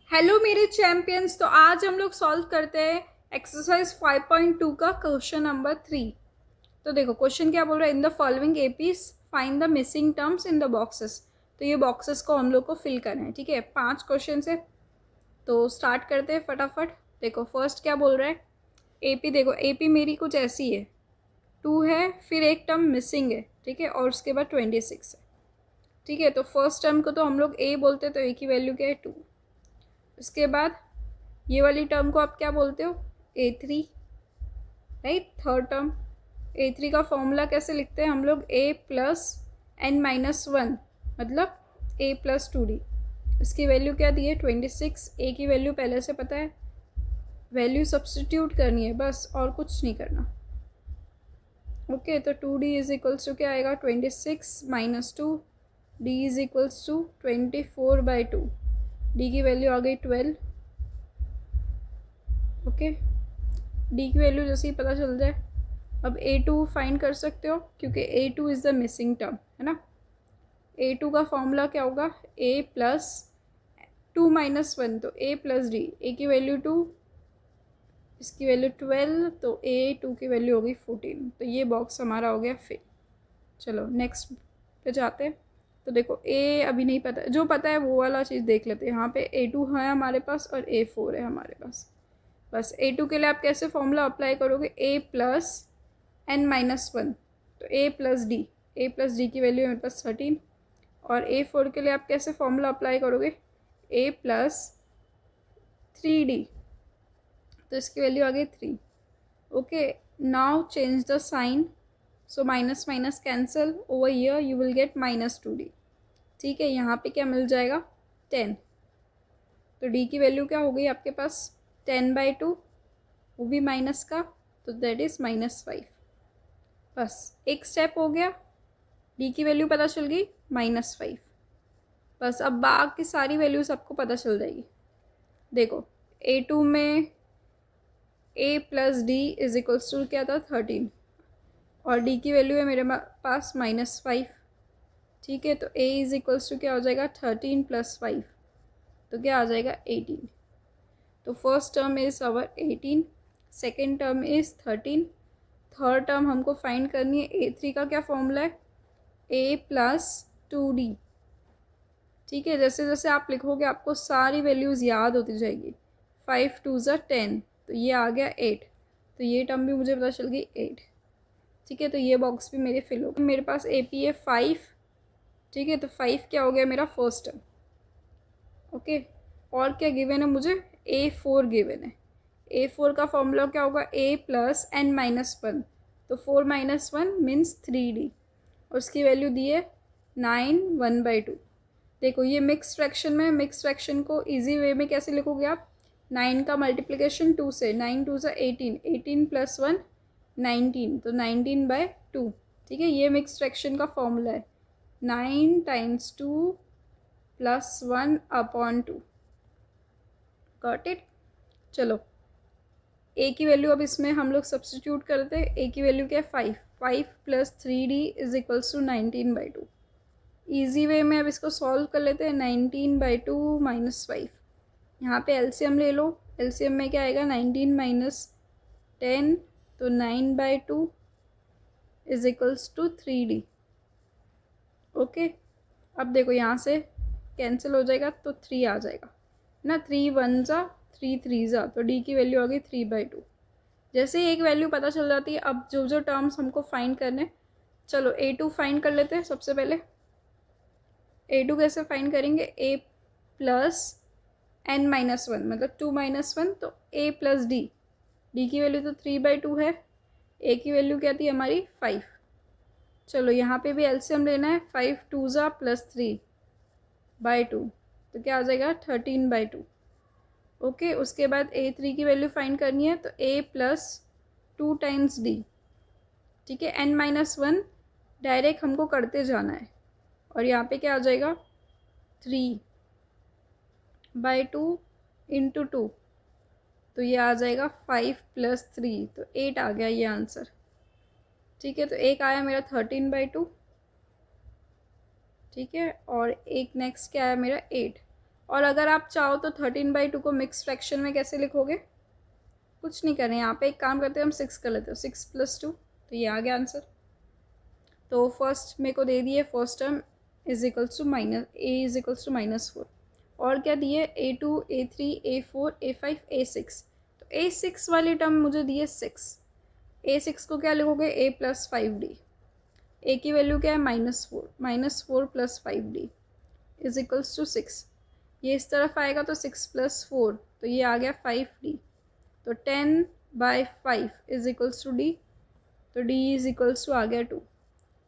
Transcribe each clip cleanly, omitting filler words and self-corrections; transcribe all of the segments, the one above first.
Hello मेरे champions. तो आज हम लोग सॉल्व करते हैं एक्सरसाइज 5.2 का क्वेश्चन नंबर 3। तो देखो क्वेश्चन क्या बोल रहा है, in the following APs find the missing terms in the boxes. तो ये बॉक्सेस को हम लोग को फिल करना है, ठीक है। 5 क्वेश्चन है तो स्टार्ट करते हैं फटाफट। देखो फर्स्ट क्या बोल रहा है, एपी। देखो एपी मेरी कुछ ऐसी है, 2 है, फिर एक टर्म मिसिंग है, ठीक है, और उसके बाद 26 है, ठीक है। तो फर्स्ट टर्म को तो हम लोग ए बोलते हैं, तो ए की वैल्यू क्या है 2। उसके बाद ये वाली टर्म को आप क्या बोलते हो, A3, right. Third term A3 का फॉर्मूला कैसे लिखते हैं हम लोग, A+n-1 मतलब A+2D। इसकी वैल्यू क्या दी है 26। ए की वैल्यू पहले से पता है, वैल्यू सब्सटीट्यूट करनी है बस, और कुछ नहीं करना। ओके तो 2D इज इक्वल्स टू क्या आएगा, 26 - 2, D is equals to 24/2। D की वैल्यू आ गई 12। ओके डी की वैल्यू जैसे ही पता चल जाए, अब A2 फाइंड कर सकते हो क्योंकि A2 is the missing term, है ना। A2 का फॉर्मूला क्या होगा, A+2 - 1, तो A+D। ए की वैल्यू 2, इसकी वैल्यू 12, तो A2 की वैल्यू होगी 14। तो ये बॉक्स हमारा हो गया फिल। चलो नेक्स्ट पे जाते हैं। तो देखो ए अभी नहीं पता, जो पता है वो वाला चीज़ देख लेते हैं। यहाँ पे A2 है हमारे पास और A4 है हमारे पास। बस A2 के लिए आप कैसे फॉर्मूला अप्लाई करोगे, A+n-1, तो A+D की वैल्यू है मेरे पास 13। और A4 के लिए आप कैसे फॉर्मूला अप्लाई करोगे, A+3D, तो इसकी वैल्यू आ गई 3। Okay now change the sign, so minus minus cancel, over here you will get -2D, ठीक है। यहाँ पे क्या मिल जाएगा 10, तो D की वैल्यू क्या हो गई आपके पास 10/2, वो भी माइनस का, तो दैट इज़ -5। बस एक स्टेप हो गया, डी की वैल्यू पता चल गई -5। बस अब बाकी सारी वैल्यूज आपको पता चल जाएगी। देखो A2 में A+D इज इक्वल्स टू क्या था 13, और डी की वैल्यू है मेरे पास -5, ठीक है। तो A इज इक्वल्स टू क्या हो जाएगा 13 + 5, तो क्या आ जाएगा 18। तो first term is our 18, second term is 13, third term हमको फाइंड करनी है। A3 का क्या फॉर्मूला है, A+2D, ठीक है। जैसे जैसे आप लिखोगे आपको सारी वैल्यूज़ याद होती जाएगी। 5 2 ज़ा 10, तो ये आ गया 8, तो ये टर्म भी मुझे पता चल गई 8, ठीक है। तो ये बॉक्स भी मेरे फिल हो गए। मेरे पास AP है 5, ठीक है। तो 5 क्या हो गया मेरा फर्स्ट टर्म। ओके और क्या गिवन है मुझे, A4 गिवन है। A4 का फॉर्मूला क्या होगा, A+n-1, तो 4 - 1 मीन्स 3D, और उसकी वैल्यू दी है 9 1/2। देखो ये मिक्स फ्रैक्शन में, मिक्स फ्रैक्शन को इजी वे में कैसे लिखोगे आप, 9 का मल्टीप्लिकेशन 2 से, 9 2 ज़ा 18, 18 + 1 19, तो 19/2, ठीक है। ये मिक्स फ्रैक्शन का फॉर्मूला है, 9 × 2 + 1/2। Got it. चलो ए की वैल्यू अब इसमें हम लोग सब्सटीट्यूट करते हैं। ए की वैल्यू क्या है 5, 5 + 3D is equals to 19/2। Easy way में अब इसको सॉल्व कर लेते हैं, 19/2 - 5। यहाँ पे एलसीएम ले लो, एलसीएम में क्या आएगा 19 - 10, तो 9/2 is equals to 3D। Okay अब देखो यहाँ से कैंसिल हो जाएगा तो 3 आ जाएगा ना, 3 1 ज़ा 3 3 ज़ा, तो डी की वैल्यू आ गई 3/2। जैसे ही एक वैल्यू पता चल जाती है, अब जो जो टर्म्स हमको फाइंड करने, चलो A2 फाइंड कर लेते हैं सबसे पहले। A2 कैसे फाइंड करेंगे, A+n-1 मतलब 2 - 1, तो A+D, डी की वैल्यू तो 3/2 है, ए की वैल्यू क्या थी हमारी 5। चलो यहाँ पे भी एलसीएम लेना है, 5 2 ज़ा +3/2, तो क्या आ जाएगा 13/2। ओके उसके बाद A3 की वैल्यू फाइंड करनी है, तो A+2 × D, ठीक है। n-1 डायरेक्ट हमको करते जाना है, और यहाँ पे क्या आ जाएगा 3/2 × 2, तो ये आ जाएगा 5 + 3, तो 8 आ गया ये आंसर, ठीक है। तो एक आया मेरा 13/2, ठीक है, और एक नेक्स्ट क्या आया मेरा 8, और अगर आप चाहो तो 13/2 को मिक्स फ्रैक्शन में कैसे लिखोगे? कुछ नहीं करें, यहाँ पे एक काम करते हैं, हम 6 कर लेते हो, 6 + 2, तो ये आ गया आंसर। तो फर्स्ट मेरे को दे दिए first term is equals to minus A is equals to -4, और क्या दिए A2 A3 A4 A5 A6। तो A6 वाली टर्म मुझे दिए 6। A6 को क्या लिखोगे? A + 5D। ए की वैल्यू क्या है? -4, -4 + 5D इज इक्वल्स टू 6। ये इस तरफ आएगा तो 6 + 4, तो ये आ गया 5D। तो 10/5 इज इक्वल्स टू D। तो D इज इक्वल्स टू आ गया 2।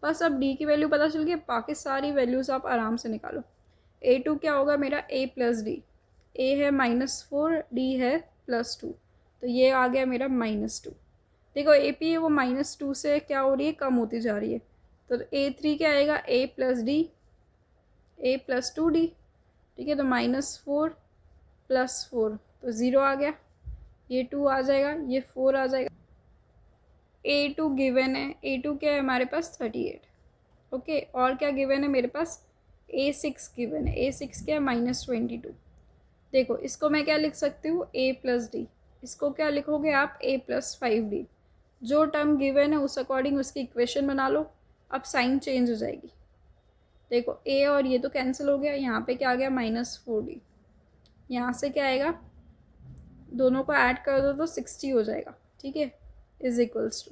बस अब D की वैल्यू पता चल गई, बाकी सारी वैल्यूज़ आप आराम से निकालो। A2 क्या होगा मेरा? A + D। A है -4, D है +2, तो ये आ गया मेरा -2। देखो AP है वो -2 से क्या हो रही है? कम होती जा रही है। तो A3 क्या आएगा? A + D, A + 2D। ठीक है, तो -4 + 4, तो 0 आ गया। ये 2 आ जाएगा, ये 4 आ जाएगा। A2 गिवन है, A2 क्या है हमारे पास? 38। ओके, और क्या गिवन है मेरे पास? A6 गिवन है। A6 क्या है? -22। देखो इसको मैं क्या लिख सकती हूँ? A + D। इसको क्या लिखोगे आप? A + 5D। जो टर्म गिवन है उस अकॉर्डिंग उसकी इक्वेशन बना लो। अब साइन चेंज हो जाएगी। देखो A और ये तो कैंसिल हो गया, यहाँ पे क्या आ गया? -4D। यहाँ से क्या आएगा? दोनों को ऐड कर दो तो 60 हो जाएगा। ठीक है, इज इक्वल्स टू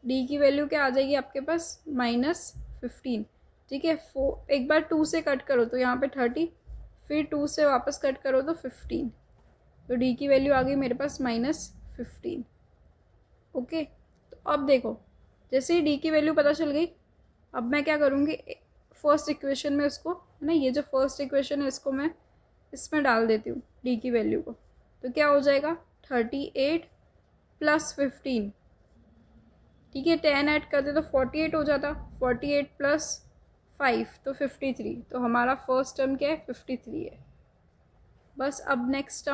D की वैल्यू क्या आ जाएगी आपके पास? -15। ठीक है, एक बार 2 से कट करो तो यहाँ पे 30, फिर 2 से वापस कट करो तो 15, तो D की वैल्यू आ गई मेरे पास -15। ओके, तो अब देखो जैसे ही D की वैल्यू पता चल गई, अब मैं क्या करूँगी? फर्स्ट इक्वेशन में उसको, है ना, ये जो फर्स्ट इक्वेशन है इसको मैं इसमें डाल देती हूँ D की वैल्यू को। तो क्या हो जाएगा? 38 + 15। ठीक है, 10 ऐड करते तो 48 हो जाता। 48 + 5 तो 53। तो हमारा फर्स्ट टर्म क्या है? 53 है। बस अब नेक्स्ट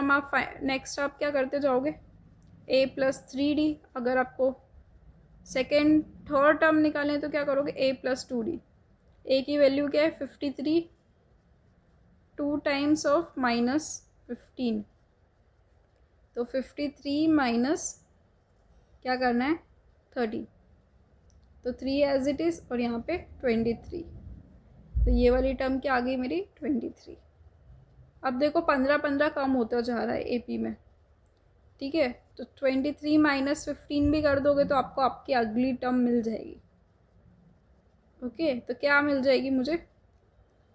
आप क्या करते जाओगे? A + 3D। अगर आपको सेकेंड थर्ड टर्म निकालें तो क्या करोगे? A + 2D। A की वैल्यू क्या है? 53, 2 टाइम्स ऑफ -15, तो 53 माइनस क्या करना है? 30, तो 3 एज इट इज़, और यहाँ पे 23। तो ये वाली टर्म क्या आ गई मेरी? 23। अब देखो 15 कम होता जा रहा है AP में। ठीक है, तो 23 - 15 भी कर दोगे तो आपको आपकी अगली टर्म मिल जाएगी। ओके, तो क्या मिल जाएगी मुझे?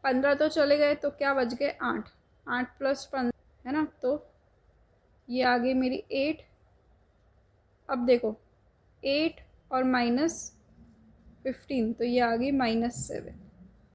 15 तो चले गए, तो क्या बच गए? 8। 8 + 15 है ना, तो ये आ गई मेरी 8। अब देखो 8 और -15, तो ये आ गई -7।